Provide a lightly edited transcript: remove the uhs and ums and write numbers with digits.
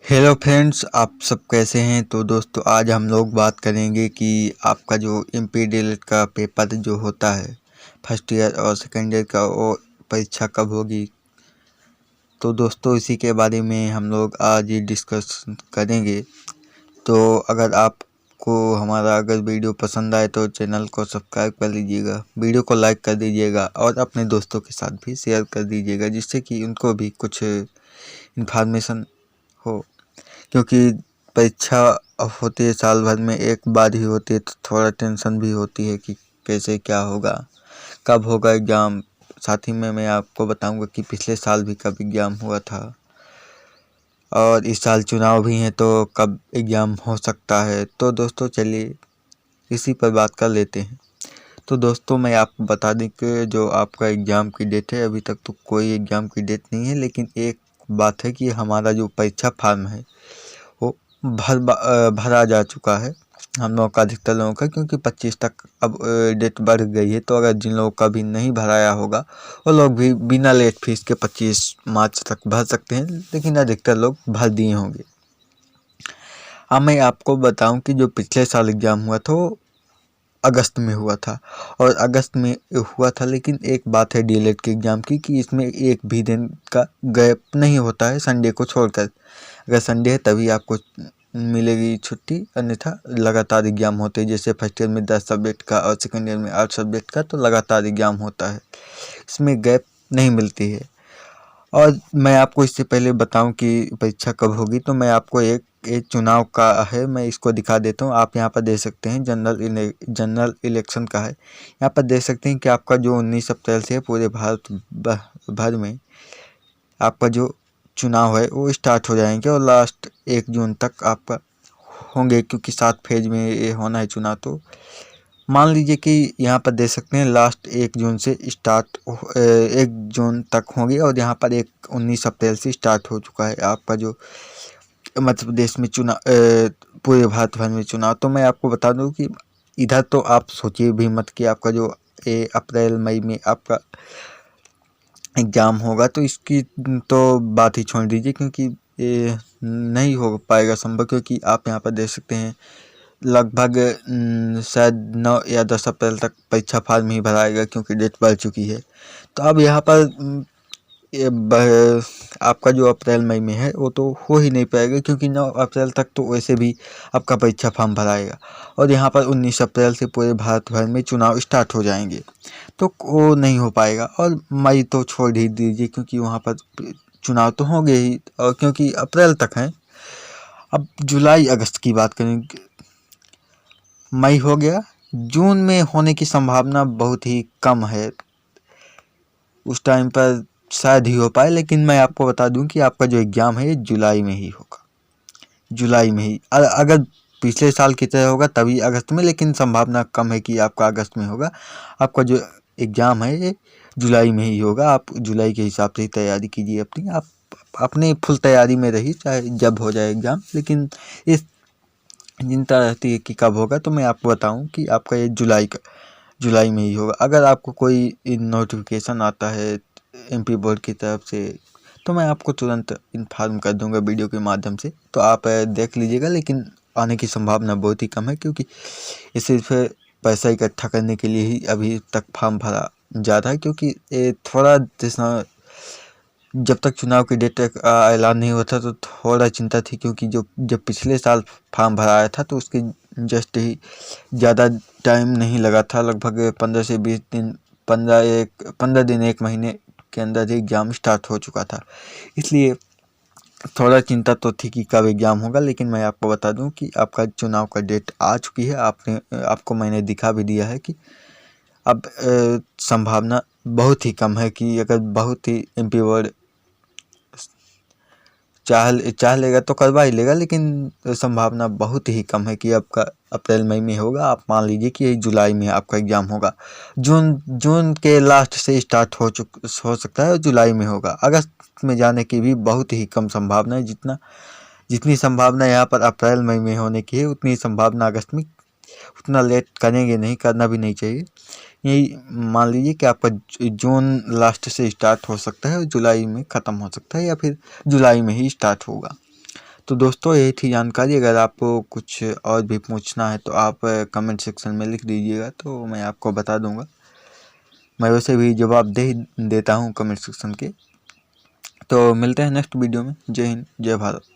Hello friends, आप सब कैसे हैं। तो दोस्तों आज हम लोग बात करेंगे कि आपका जो एमपीडीएलएड का पेपर जो होता है फर्स्ट ईयर और सेकेंड ईयर का, वो परीक्षा कब होगी। तो दोस्तों इसी के बारे में हम लोग आज ये डिस्कस करेंगे। तो अगर आपको हमारा वीडियो पसंद आए तो चैनल को सब्सक्राइब कर लीजिएगा, वीडियो को लाइक कर दीजिएगा और अपने दोस्तों के साथ भी शेयर कर दीजिएगा, जिससे कि उनको भी कुछ इन्फॉर्मेशन हो। क्योंकि परीक्षा होती है साल भर में एक बार ही होती है, तो थोड़ा टेंशन भी होती है कि कैसे क्या होगा, कब होगा एग्ज़ाम। साथ ही में मैं आपको बताऊंगा कि पिछले साल भी कब एग्ज़ाम हुआ था और इस साल चुनाव भी हैं, तो कब एग्ज़ाम हो सकता है। तो दोस्तों चलिए इसी पर बात कर लेते हैं। तो दोस्तों मैं आपको बता दें कि जो आपका एग्ज़ाम की डेट है, अभी तक तो कोई एग्ज़ाम की डेट नहीं है, लेकिन एक बात है कि हमारा जो परीक्षा फॉर्म है वो भरा जा चुका है हम लोगों का, अधिकतर लोगों का, क्योंकि 25 तक अब डेट बढ़ गई है। तो अगर जिन लोगों का भी नहीं भराया होगा वो लोग भी बिना लेट फीस के 25 मार्च तक भर सकते हैं, लेकिन अधिकतर लोग भर दिए होंगे। अब मैं आपको बताऊं कि जो पिछले साल एग्ज़ाम हुआ था वो अगस्त में हुआ था, और अगस्त में हुआ था, लेकिन एक बात है डीएलएड के एग्ज़ाम की कि इसमें एक भी दिन का गैप नहीं होता है, संडे को छोड़कर। अगर संडे है तभी आपको मिलेगी छुट्टी, अन्यथा लगातार एग्ज़ाम होते हैं। जैसे फर्स्ट ईयर में 10 सब्जेक्ट का और सेकेंड ईयर में 8 सब्जेक्ट का, तो लगातार एग्ज़ाम होता है, इसमें गैप नहीं मिलती है। और मैं आपको इससे पहले बताऊं कि परीक्षा कब होगी, तो मैं आपको एक चुनाव का है, मैं इसको दिखा देता हूं। आप यहां पर देख सकते हैं जनरल इलेक्शन का है। यहां पर देख सकते हैं कि आपका जो 19 अप्रैल से पूरे भारत भर में आपका जो चुनाव है वो स्टार्ट हो जाएंगे, और लास्ट 1 जून तक आपका होंगे, क्योंकि 7 फेज में ये होना है चुनाव। तो मान लीजिए कि यहाँ पर देख सकते हैं लास्ट 1 जून से स्टार्ट 1 जून तक होंगे, और यहाँ पर 19 अप्रैल से स्टार्ट हो चुका है आपका जो मध्य प्रदेश में चुनाव, पूरे भारत भर में चुनाव। तो मैं आपको बता दूं कि इधर तो आप सोचिए भी मत कि आपका जो अप्रैल मई में आपका एग्ज़ाम होगा, तो इसकी तो बात ही छोड़ दीजिए, क्योंकि ये नहीं हो पाएगा संभव। क्योंकि आप यहाँ पर देख सकते हैं लगभग शायद 9 या 10 अप्रैल तक परीक्षा फॉर्म ही भराएगा, क्योंकि डेट बढ़ चुकी है। तो अब यहाँ पर आपका जो अप्रैल मई में है वो तो हो ही नहीं पाएगा, क्योंकि 9 अप्रैल तक तो वैसे भी आपका परीक्षा फॉर्म भराएगा, और यहाँ पर 19 अप्रैल से पूरे भारत भर में चुनाव स्टार्ट हो जाएंगे, तो वो नहीं हो पाएगा। और मई तो छोड़ ही दीजिए, क्योंकि वहाँ पर चुनाव तो होंगे ही, और क्योंकि अप्रैल तक हैं। अब जुलाई अगस्त की बात करें, मई हो गया, जून में होने की संभावना बहुत ही कम है, उस टाइम पर शायद ही हो पाए। लेकिन मैं आपको बता दूं कि आपका जो एग्ज़ाम है ये जुलाई में ही होगा, जुलाई में ही। अगर पिछले साल की तरह होगा तभी अगस्त में, लेकिन संभावना कम है कि आपका अगस्त में होगा। आपका जो एग्ज़ाम है ये जुलाई में ही होगा। आप जुलाई के हिसाब से ही तैयारी कीजिए अपनी, आप अपनी फुल तैयारी में रहिए, चाहे जब हो जाए एग्ज़ाम। लेकिन इस चिंता रहती है कि कब होगा, तो मैं आपको बताऊं कि आपका ये जुलाई में ही होगा। अगर आपको कोई नोटिफिकेशन आता है एमपी बोर्ड की तरफ से, तो मैं आपको तुरंत इन्फॉर्म कर दूंगा वीडियो के माध्यम से, तो आप देख लीजिएगा। लेकिन आने की संभावना बहुत ही कम है, क्योंकि ये सिर्फ पैसा इकट्ठा करने के लिए ही अभी तक फॉर्म भरा जा रहा है। क्योंकि ये थोड़ा जैसा जब तक चुनाव की डेट का ऐलान नहीं हुआ था तो थोड़ा चिंता थी, क्योंकि जब पिछले साल फॉर्म भराया था तो उसके जस्ट ही ज़्यादा टाइम नहीं लगा था, लगभग 15 से 20 दिन, 15 दिन 1 महीने के अंदर ही एग्ज़ाम स्टार्ट हो चुका था। इसलिए थोड़ा चिंता तो थी कि कब एग्ज़ाम होगा। लेकिन मैं आपको बता दूं कि आपका चुनाव का डेट आ चुकी है। आपको मैंने दिखा भी दिया है कि अब संभावना बहुत ही कम है कि अगर बहुत ही एमपी बोर्ड चाह लेगा तो करवा ही लेगा, लेकिन संभावना बहुत ही कम है कि आपका अप्रैल मई में होगा। आप मान लीजिए कि जुलाई में आपका एग्ज़ाम होगा। जून के लास्ट से स्टार्ट हो सकता है और जुलाई में होगा। अगस्त में जाने की भी बहुत ही कम संभावना है। जितनी संभावना यहाँ पर अप्रैल मई में होने की है, उतनी संभावना अगस्त में, उतना लेट करेंगे नहीं, करना भी नहीं चाहिए। यही मान लीजिए कि आपका जून लास्ट से स्टार्ट हो सकता है और जुलाई में ख़त्म हो सकता है, या फिर जुलाई में ही स्टार्ट होगा। तो दोस्तों यही थी जानकारी। अगर आपको कुछ और भी पूछना है तो आप कमेंट सेक्शन में लिख दीजिएगा, तो मैं आपको बता दूंगा। मैं वैसे भी जवाब दे देता हूँ कमेंट सेक्शन के। तो मिलते हैं नेक्स्ट वीडियो में। जय हिंद, जय भारत।